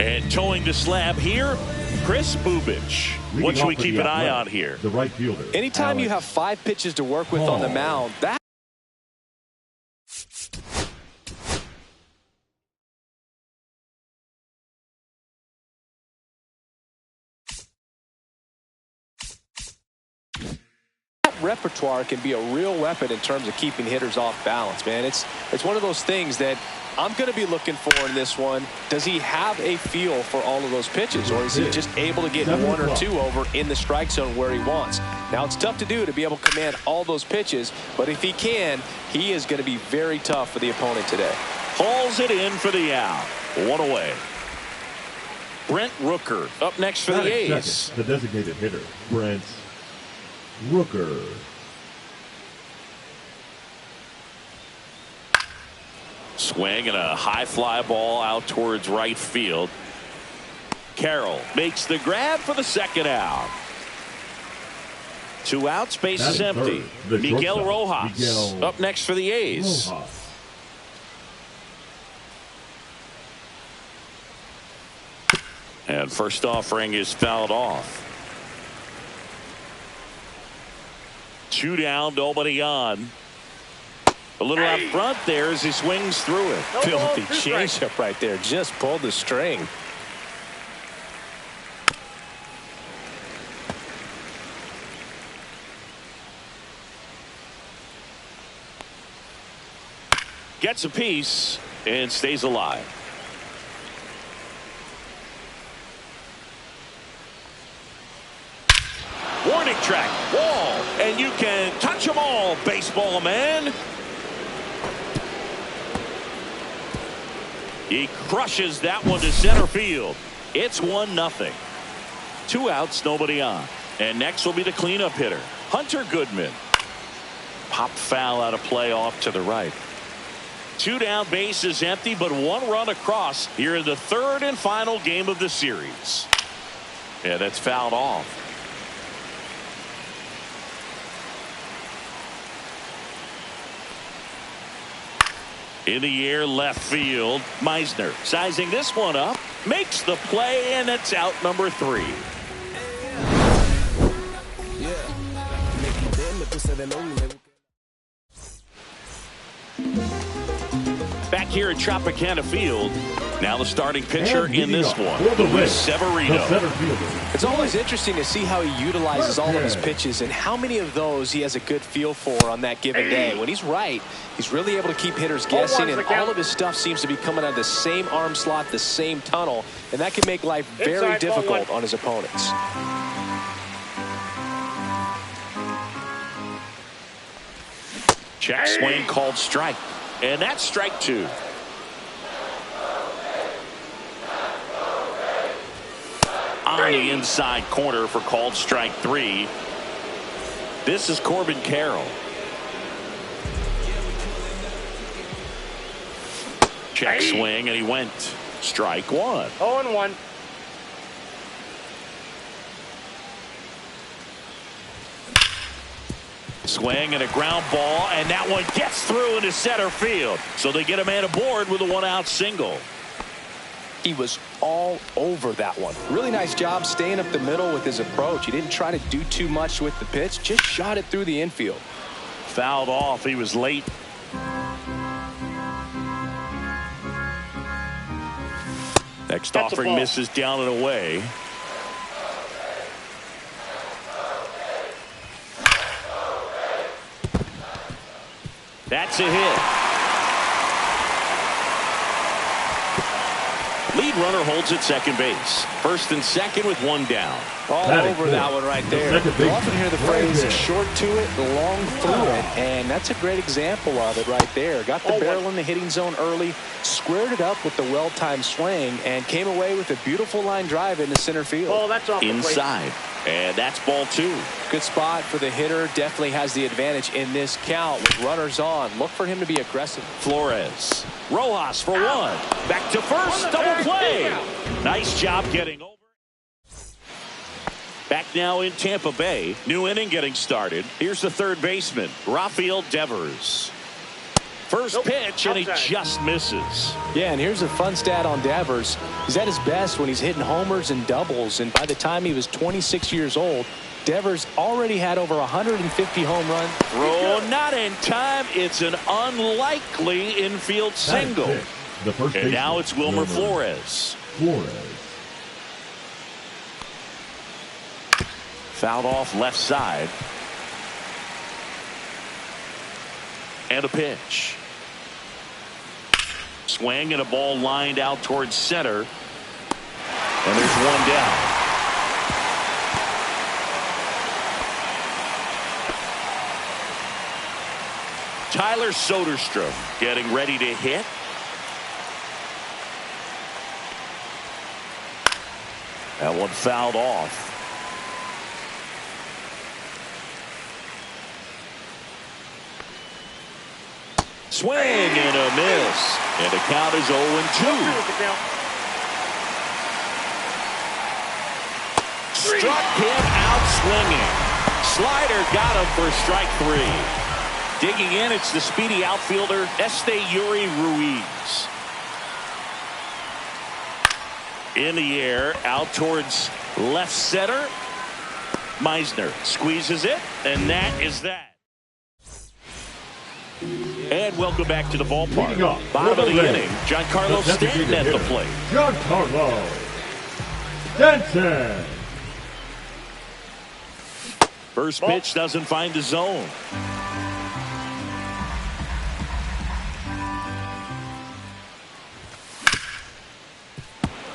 And towing the slab here, Chris Bubich. What should we keep an eye on here? The right fielder. Anytime you have 5 pitches to work with on the mound, that repertoire can be a real weapon in terms of keeping hitters off balance, man. It's one of those things that I'm going to be looking for in this one. Does he have a feel for all of those pitches, or is he just able to get 1 or 2 over in the strike zone where he wants? Now, it's tough to do to be able to command all those pitches, but if he can, he is going to be very tough for the opponent today. Hauls it in for the out. 1 away. Brent Rooker up next for the A's. The designated hitter, Brent Rooker. Swing and a high fly ball out towards right field. Carroll makes the grab for the second out. 2 outs, base is empty. Miguel Rojas up next for the A's. And first offering is fouled off. 2 down, nobody on. A little out front there as he swings through it. Filthy changeup right there. Just pulled the string. Gets a piece and stays alive. Warning track, wall, and you can touch them all, baseball man. He crushes that one to center field. It's 1-0. 2 outs, nobody on. And next will be the cleanup hitter, Hunter Goodman. Pop foul out of play off to the right. 2 down, base is empty, but 1 run across here in the 3rd and final game of the series. Yeah, that's fouled off. In the air, left field. Meisner sizing this one up, makes the play, and it's out number 3. Back here at Tropicana Field, now the starting pitcher in this one, Severino. It's always interesting to see how he utilizes all of his pitches and how many of those he has a good feel for on that given day. When he's right, he's really able to keep hitters guessing, and all of his stuff seems to be coming out of the same arm slot, the same tunnel, and that can make life very difficult on his opponents. Check swing called strike, and that's strike 2. On the inside corner for called strike 3. This is Corbin Carroll. Check swing, and he went strike 1. 0-1. Swing and a ground ball, and that one gets through into center field. So they get a man aboard with a 1-out single. He was all over that one. Really nice job staying up the middle with his approach. He didn't try to do too much with the pitch, just shot it through the infield. Fouled off. He was late. Next offering misses down and away. That's a hit. Lead runner holds at second base. First and second with 1 down. All over that one right there. You often hear the phrase short to it, long through it, and that's a great example of it right there. Got the barrel in the hitting zone early, squared it up with the well-timed swing, and came away with a beautiful line drive into center field. Oh, that's off inside, and that's ball 2. Good spot for the hitter. Definitely has the advantage in this count with runners on. Look for him to be aggressive. Flores. Rojas for 1. Back to first. Double play. Nice job getting over. Back now in Tampa Bay. New inning getting started. Here's the third baseman, Rafael Devers. First pitch, and he just misses. Yeah, and here's a fun stat on Devers. He's at his best when he's hitting homers and doubles, and by the time he was 26 years old, Devers already had over 150 home runs. Throw not in time. It's an unlikely infield single. And now it's Wilmer Flores. Fouled off left side. And a pitch. Swing and a ball lined out towards center. And there's one down. Tyler Soderstrom getting ready to hit. That one fouled off. Swing and a miss. And the count is 0-2. Struck him out swinging. Slider got him for strike 3. Digging in, it's the speedy outfielder, Yuri Ruiz. In the air, out towards left center. Meisner squeezes it, and that is that. And welcome back to the ballpark. Bottom of the inning, Giancarlo Stanton at the plate. Giancarlo Stanton. First pitch doesn't find the zone.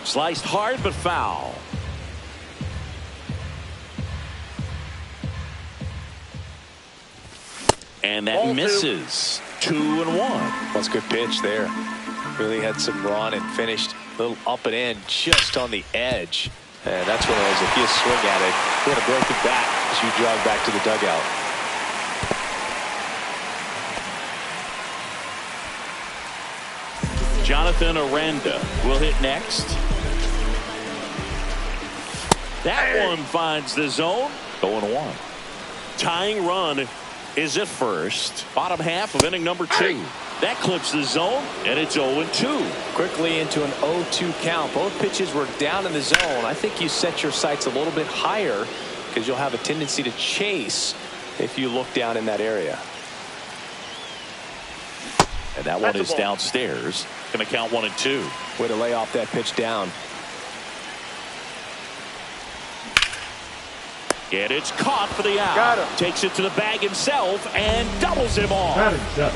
Sliced hard but foul. And that misses. 2-1. That's a good pitch there. Really had some run and finished a little up and in just on the edge. And that's one of those, if you swing at it, you had a broken back as you jog back to the dugout. Jonathan Aranda will hit next. That one finds the zone. 0-1. Tying run is at first. Bottom half of inning number 2. That clips the zone, and it's 0-2. Quickly into an 0-2 count. Both pitches were down in the zone. I think you set your sights a little bit higher because you'll have a tendency to chase if you look down in that area. And that one is downstairs. Going to count 1-2. Way to lay off that pitch down. And it's caught for the out. Takes it to the bag himself and doubles him off. The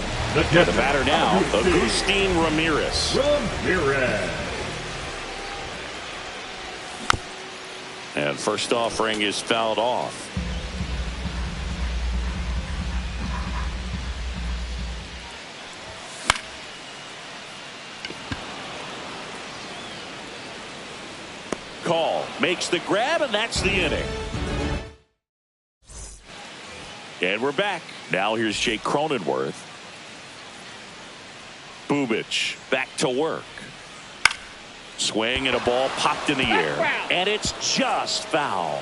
batter now, Agustin Ramirez. And first offering is fouled off. Call makes the grab, and that's the inning. And we're back. Now here's Jake Cronenworth. Bubic back to work. Swing and a ball popped in the air. And it's just foul.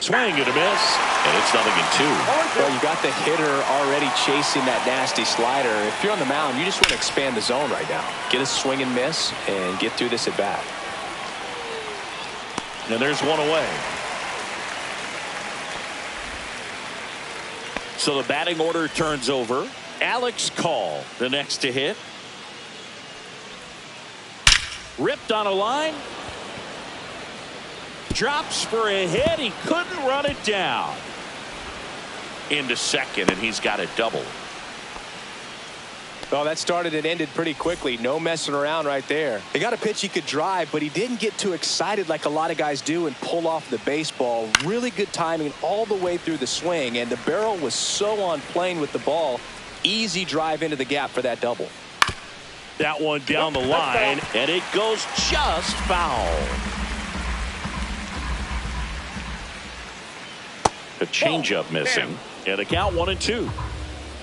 Swing and a miss. And it's 0-2. Well, you got the hitter already chasing that nasty slider. If you're on the mound, you just want to expand the zone right now. Get a swing and miss and get through this at bat. And there's one away. So the batting order turns over. Alex Call, the next to hit. Ripped on a line. Drops for a hit. He couldn't run it down. Into second, and he's got a double. Well, that started and ended pretty quickly. No messing around right there. He got a pitch he could drive, but he didn't get too excited like a lot of guys do and pull off the baseball. Really good timing all the way through the swing, and the barrel was so on plane with the ball. Easy drive into the gap for that double. That one down the line, and it goes just foul. A changeup missing, and the count 1-2.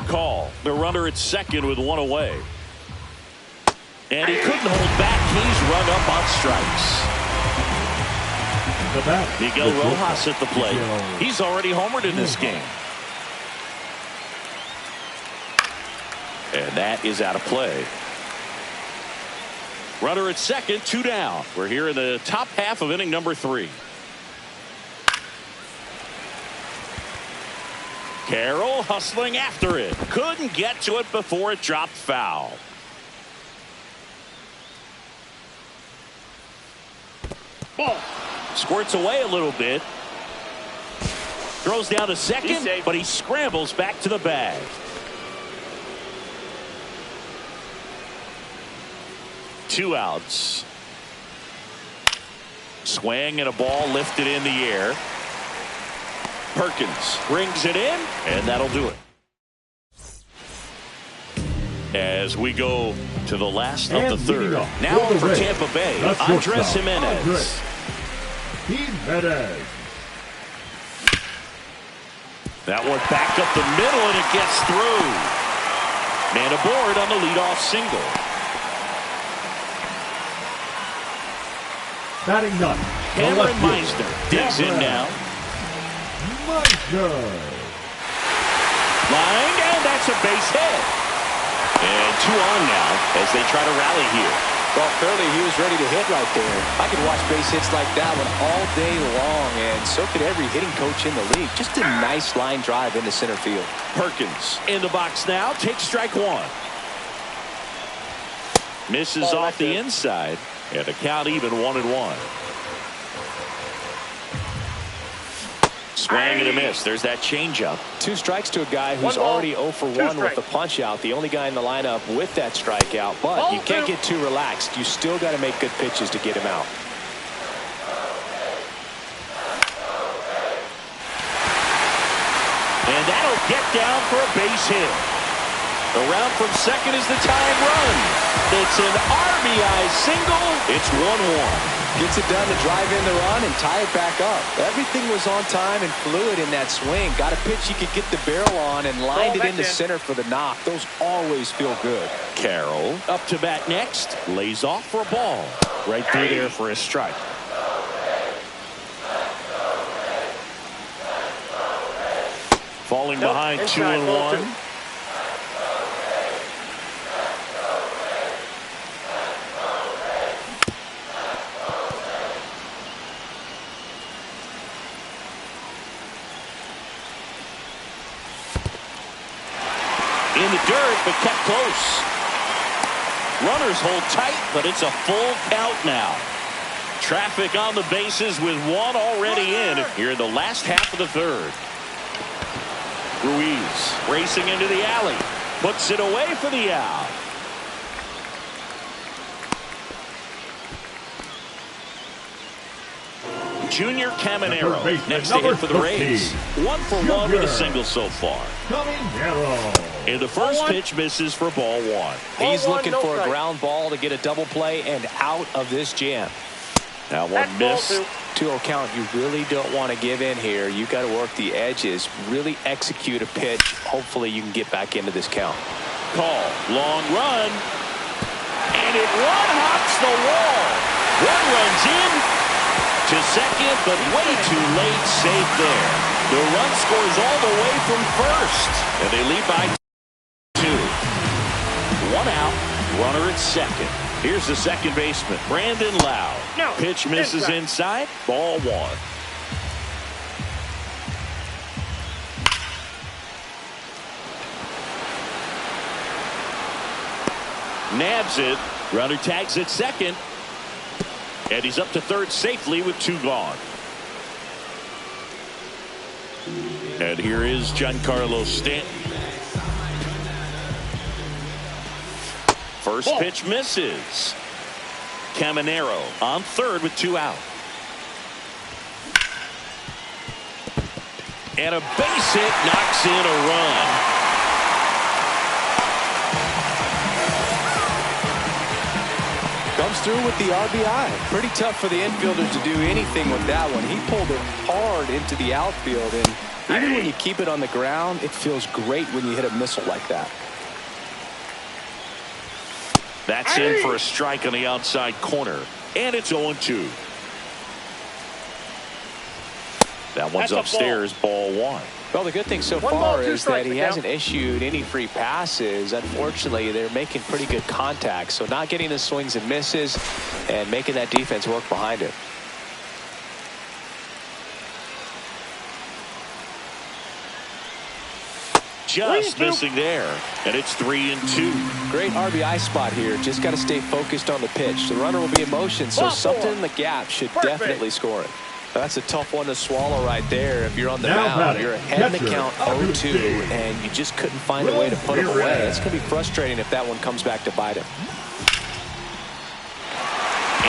Call the runner at second with one away, and he couldn't hold back. He's run up on strikes. the bat. Miguel Rojas at the plate. He's already homered in this game. And that is out of play. Runner at second, 2 down. We're here in the top half of inning number 3. Carroll hustling after it. Couldn't get to it before it dropped foul. Ball. Squirts away a little bit. Throws down to second, but he scrambles back to the bag. Two outs. Swing and a ball lifted in the air. Perkins brings it in, and that'll do it. As we go to the last of the third. Now for Tampa Bay, Andres Jimenez. That one back up the middle, and it gets through. Man aboard on the leadoff single. Batting ninth. Cameron Meisner digs in now. Meisner. Line, and that's a base hit. And 2 on now as they try to rally here. Well, clearly he was ready to hit right there. I could watch base hits like that one all day long, and so could every hitting coach in the league. Just a nice line drive into center field. Perkins in the box now. Takes strike 1. Misses off the inside. And the count even 1-1. Swing and a miss. There's that changeup. 2 strikes to a guy who's already 0 for 1 with the punch out. The only guy in the lineup with that strikeout. But you can't get too relaxed. You still got to make good pitches to get him out. And that'll get down for a base hit. Around from second is the tying run. It's an RBI single. It's 1-1. Gets it done to drive in the run and tie it back up. Everything was on time and fluid in that swing. Got a pitch you could get the barrel on and lined it into center for the knock. Those always feel good. Carroll up to bat next. Lays off for a ball. Right through there for a strike. Falling behind 2-1. In the dirt, but kept close. Runners hold tight, but it's a full count now. Traffic on the bases with 1 already in here in the last half of the third. Ruiz racing into the alley. Puts it away for the out. Junior Caminero next to hit for the Rays. 1 for 1 with a single so far. And the first pitch misses for ball 1. He's looking for a ground ball to get a double play and out of this jam. That one missed. 2-0 count. You really don't want to give in here. You got to work the edges, really execute a pitch. Hopefully you can get back into this count. Call, long run, and it one-hops the wall. One runs in to second, but way too late. Safe there. The run scores all the way from first, and they lead by 2. 1 out, runner at second. Here's the second baseman, Brandon Lau. Pitch misses inside, ball 1. Nabs it. Runner tags at second. And he's up to third safely with 2 gone. And here is Giancarlo Stanton. First pitch misses. Caminero on third with 2 out. And a base hit knocks in a run. Comes through with the RBI. Pretty tough for the infielder to do anything with that one. He pulled it hard into the outfield, and even when you keep it on the ground, it feels great when you hit a missile like that. That's in for a strike on the outside corner, and it's 0-2. That one's upstairs, ball one. Well, the good thing so far is that he hasn't issued any free passes. Unfortunately, they're making pretty good contact, so not getting the swings and misses and making that defense work behind it. Just missing there, and it's 3-2. Great RBI spot here. Just got to stay focused on the pitch. The runner will be in motion, so something in the gap should definitely score it. That's a tough one to swallow right there. If you're on the mound, you're ahead in the count 0-2, and you just couldn't find a way to put him away. It's going to be frustrating if that one comes back to bite him.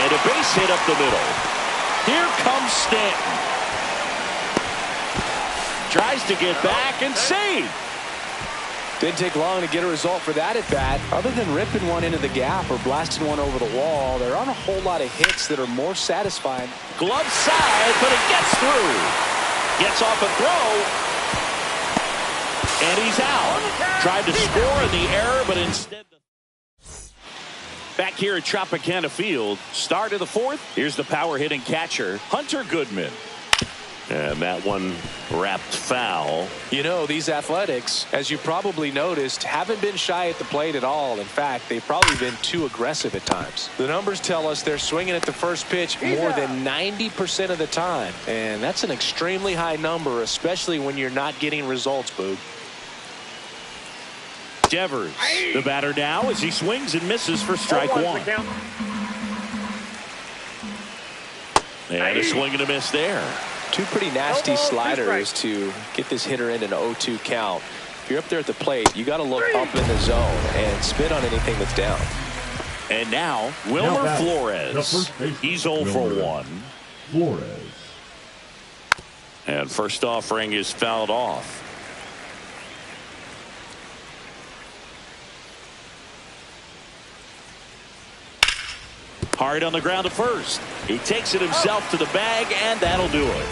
And a base hit up the middle. Here comes Stanton. Tries to get back and save. Didn't take long to get a result for that at bat. Other than ripping one into the gap or blasting one over the wall, there aren't a whole lot of hits that are more satisfying. Glove side, but it gets through. Gets off a throw. And he's out. Tried to score in the error, but instead. Back here at Tropicana Field, start of the fourth. Here's the power hitting catcher, Hunter Goodman. And that one wrapped foul. You know, these Athletics, as you probably noticed, haven't been shy at the plate at all. In fact, they've probably been too aggressive at times. The numbers tell us they're swinging at the first pitch more than 90% of the time. And that's an extremely high number, especially when you're not getting results, Boog. Devers, the batter now as he swings and misses for strike one. And a swing and a miss there. Two pretty nasty sliders to get this hitter in an 0-2 count. If you're up there at the plate, you got to look up in the zone and spit on anything that's down. And now, Wilmer Flores. He's 0 for 1. Flores. And first offering is fouled off. Hard on the ground to first. He takes it himself to the bag, and that'll do it.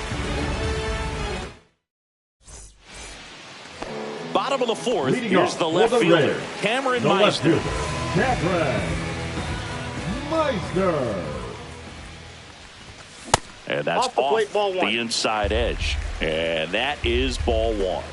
Bottom of the fourth. Here's the left fielder, Cameron Meister. Cameron Meister. And that's off the inside edge. And that is ball one.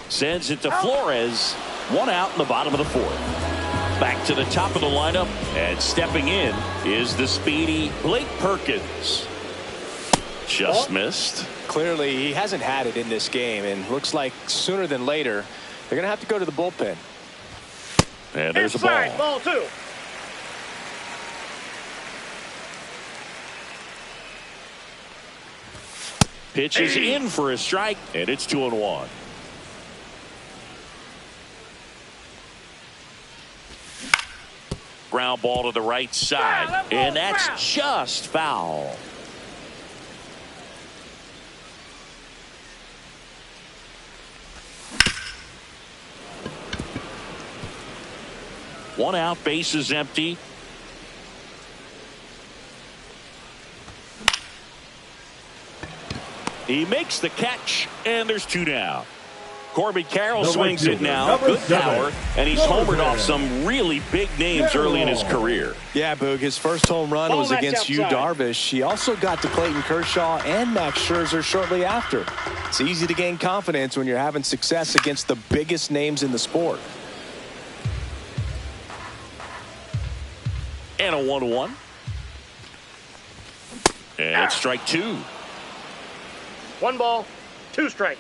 Sends it to Flores. One out in the bottom of the fourth. Back to the top of the lineup, and stepping in is the speedy Blake Perkins. Just missed. Clearly, he hasn't had it in this game, and looks like sooner than later, they're going to have to go to the bullpen. And there's a ball. Ball two. Pitch is in for a strike, and it's 2-1. Ground ball to the right side, and that's just foul. One out, base is empty. He makes the catch, and there's two down. Corbin Carroll swings it now. Good power, and he's homered off some really big names early in his career. Yeah, Boog, his first home run was against Yu Darvish. He also got to Clayton Kershaw and Max Scherzer shortly after. It's easy to gain confidence when you're having success against the biggest names in the sport. And a 1-1. And it's strike two. 1 ball, 2 strikes.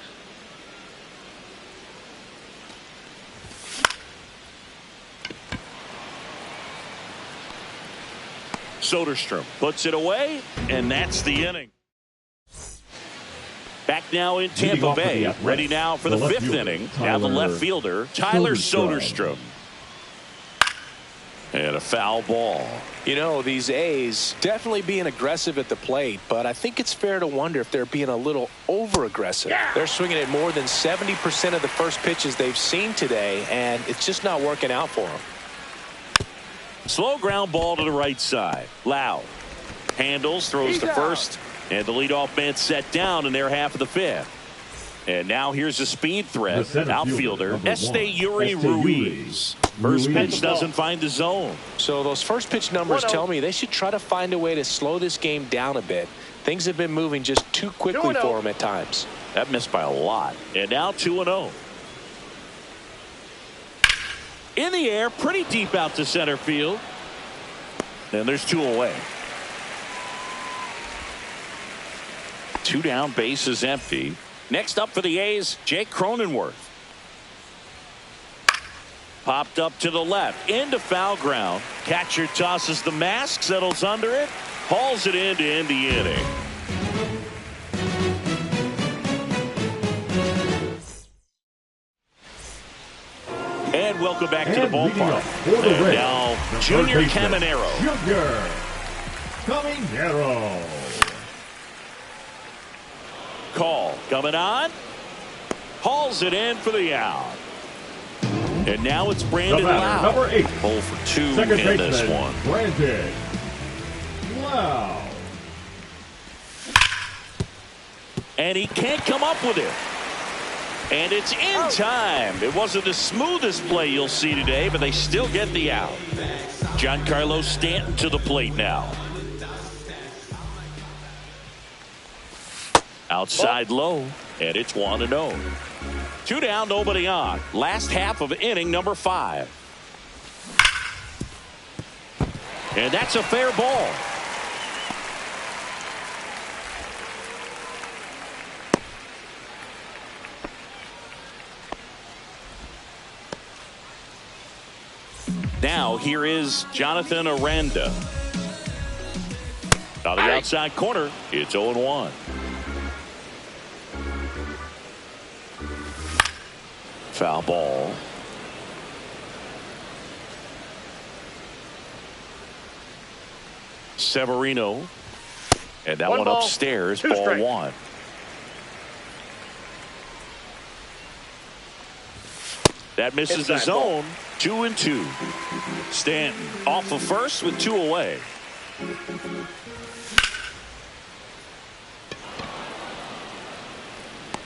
Soderstrom puts it away, and that's the inning. Back now in Tampa Bay, ready now for the fifth inning. Now the left fielder, Tyler Soderstrom. And a foul ball. You know, these A's definitely being aggressive at the plate, but I think it's fair to wonder if they're being a little over-aggressive. They're swinging at more than 70% of the first pitches they've seen today, and it's just not working out for them. Slow ground ball to the right side. Loud. Handles, throws to first, and the leadoff man set down in their half of the fifth. And now here's a speed threat. Outfielder Yuri Ruiz. First pitch doesn't find the zone. So those first pitch numbers tell me they should try to find a way to slow this game down a bit. Things have been moving just too quickly for him at times. That missed by a lot. And now 2-0. In the air, pretty deep out to center field. And there's 2 away. 2 down, base is empty. Next up for the A's, Jake Cronenworth. Popped up to the left, into foul ground. Catcher tosses the mask, settles under it, hauls it in to end the inning. And welcome back to the ballpark. And now, Junior Caminero. Junior Caminero. Call coming on. Hauls it in for the out. And now it's Brandon Lau. Number 8. 0 for 2 Second in this baseman, one. Brandon Lau. And he can't come up with it. And it's in time. It wasn't the smoothest play you'll see today, but they still get the out. Giancarlo Stanton to the plate now. Outside low, and it's 1-0. 2 down, nobody on. Last half of inning number 5. And that's a fair ball. Now here is Jonathan Aranda. On the outside corner, it's 0-1. Foul ball. Severino. And that one upstairs, ball 1. That misses the zone. 2-2. Stanton off of first with 2 away.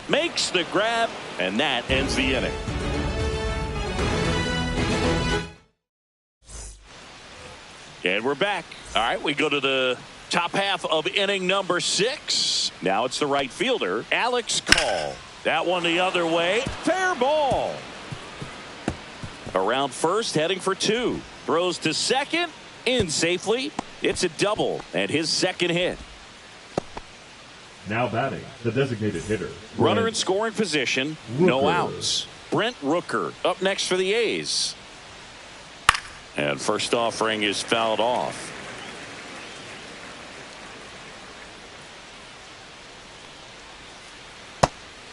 Makes the grab, and that ends the inning. And we're back. All right, we go to the top half of inning number 6. Now it's the right fielder, Alex Call. That one the other way. Fair ball. Around first, heading for 2. Throws to second, in safely. It's a double, and his second hit. Now batting, the designated hitter. Runner in scoring position, no outs. Brent Rooker up next for the A's. And first offering is fouled off.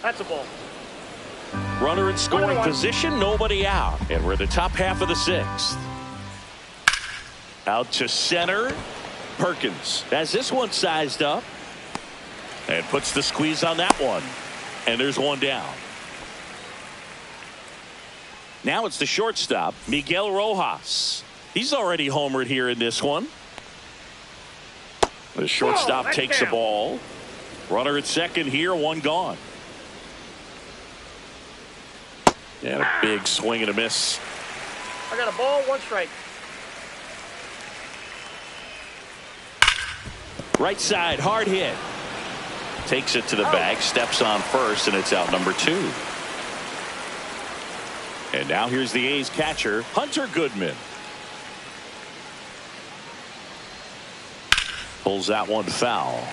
That's a ball. Runner in scoring position, nobody out. And we're in the top half of the 6th. Out to center. Perkins has this one sized up. And puts the squeeze on that one. And there's 1 down. Now it's the shortstop, Miguel Rojas. He's already homered here in this one. The shortstop takes the ball. Runner at second here, 1 gone. And a big swing and a miss. I got a ball, 1 strike. Right side, hard hit. Takes it to the bag, steps on first, and it's out number 2. And now here's the A's catcher, Hunter Goodman. Pulls that one foul.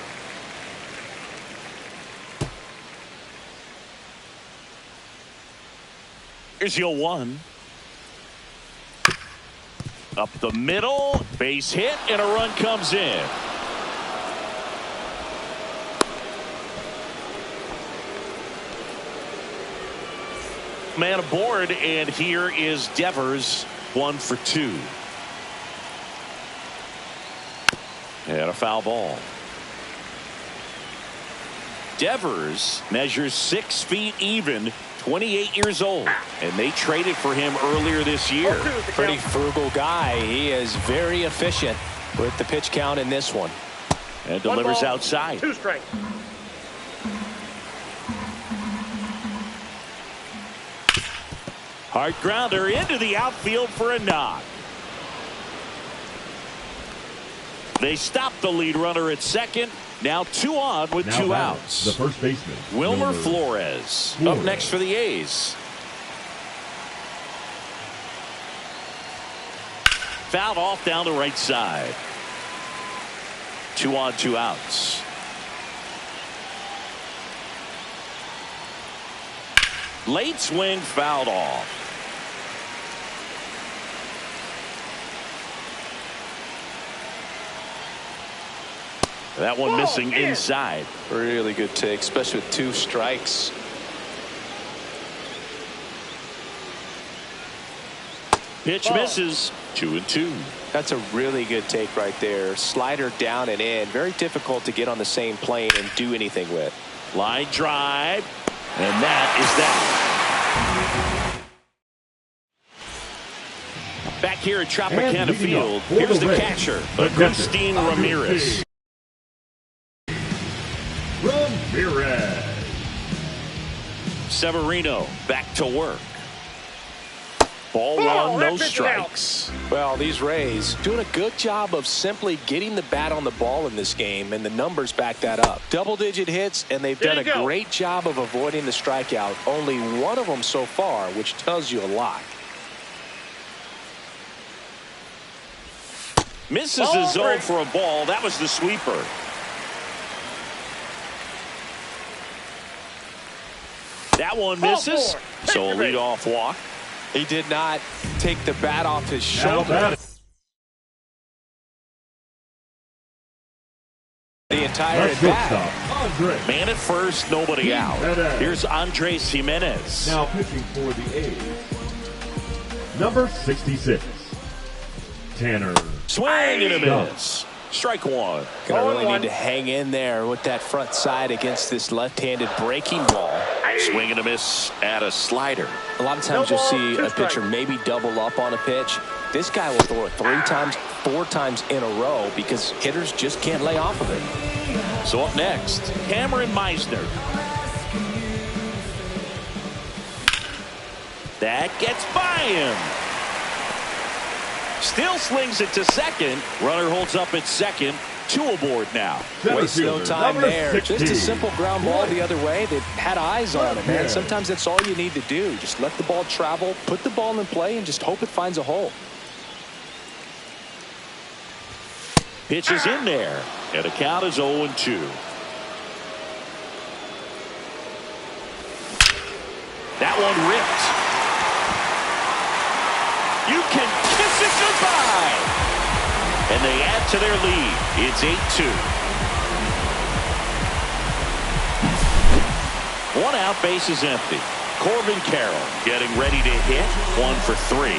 Here's the 0-1. Up the middle, base hit, and a run comes in. Man aboard, and here is Devers, 1 for 2. And a foul ball. Devers measures 6 feet even, 28 years old, and they traded for him earlier this year. Pretty frugal guy. He is very efficient with the pitch count in this one. And delivers 1 ball, outside. 2 strikes. Hard grounder into the outfield for a knock. They stop the lead runner at second. Now 2 on with 2 outs. The first baseman, Wilmer Flores up next for the A's. Fouled off down the right side. 2 on, 2 outs. Late swing fouled off. That one missing inside. Really good take, especially with 2 strikes. Pitch misses. 2-2. That's a really good take right there. Slider down and in. Very difficult to get on the same plane and do anything with. Line drive. And that is that. Back here at Tropicana Field, here's the catcher, Agustin Ramirez. Severino back to work. Ball 1, no strikes. Well, these Rays doing a good job of simply getting the bat on the ball in this game, and the numbers back that up. Double-digit hits, and they've done a great job of avoiding the strikeout. Only 1 of them so far, which tells you a lot. Misses the zone for a ball. That was the sweeper. That one misses. So a leadoff walk. He did not take the bat off his shoulder the entire at bat. Man at first, nobody out. Here's Andres Jimenez. Now pitching for the A's, number 66, Tanner. Swing and a miss. Strike 1. Gonna really need to hang in there with that front side against this left-handed breaking ball. Swing and a miss at a slider. A lot of times you'll see a pitcher maybe double up on a pitch. This guy will throw it 3 times, 4 times in a row because hitters just can't lay off of it. So up next, Cameron Meisner. That gets by him. Still slings it to second. Runner holds up at second. 2 aboard now. Waste no time there. Just a simple ground ball the other way. They've had eyes on it, man. Sometimes that's all you need to do. Just let the ball travel, put the ball in play, and just hope it finds a hole. Pitch is in there. And the count is 0-2. That one ripped. You can kiss it goodbye. And they add to their lead. It's 8-2. 1 out, base is empty. Corbin Carroll getting ready to hit. 1 for 3.